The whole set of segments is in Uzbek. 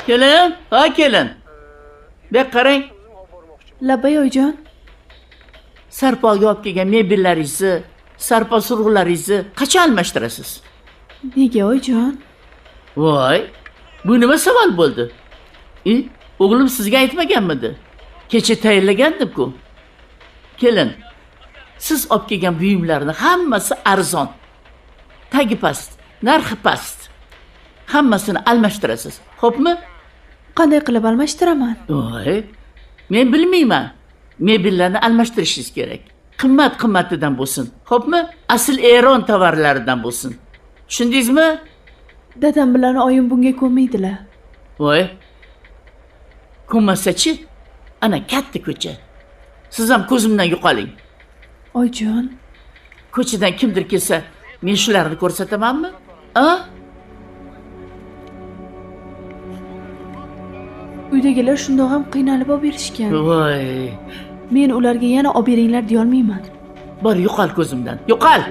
Kelin, ha kelin. Bek qarang. Labay oyijon. Sarpoga olib kelgan mebellaringizni, sarpo surg'ularingizni qachon almashtirasiz? Nega oyijon? Voy, bu nima savol bo'ldi? O'g'lim sizga aytmaganmidi? Kecha tayinlagandim-ku. Kelin, siz olib kelgan buyumlarning hammasi arzon. Tagi past, narxi past. Hammasini almashtirasiz. Xo'pmi? Qanday qilib almashtiraman? Voy, men bilmayman. Mebellarni almashtirishingiz kerak. Qimmat-qimmatidan bo'lsin. Xo'pmi? Asl Eron tovarlaridan bo'lsin. Tushundingizmi? Dadam bilan oyim bunga ko'nmaydilar. Voy. Ko'nmasa-chi? Ana katta ko'cha. Siz ham ko'zimdan yo'qoling. Oyijon, Ko'chadan kimdir kelsa, men shularni ko'rsatamanmi? A? uydagilar shundoq ham qiynalib olib berishgan. Voy. Men ularga yana olib beringlar deya olmayman. Bor, yo'qol ko'zimdan. Yo'qol.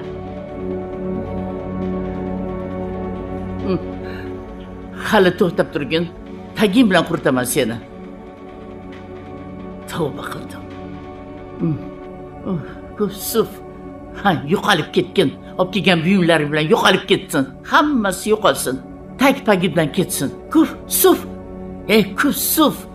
Hali to'xtab turgin. Tagim bilan qurtaman seni. Tavba qildim. Yusuf. Ha, yo'qolib ketgin. Olib kelgan buyumlaring bilan yo'qolib ketsin. Hammasi yo'qolsin. Tag-pagi bilan ketsin. Yusuf. Yusuf.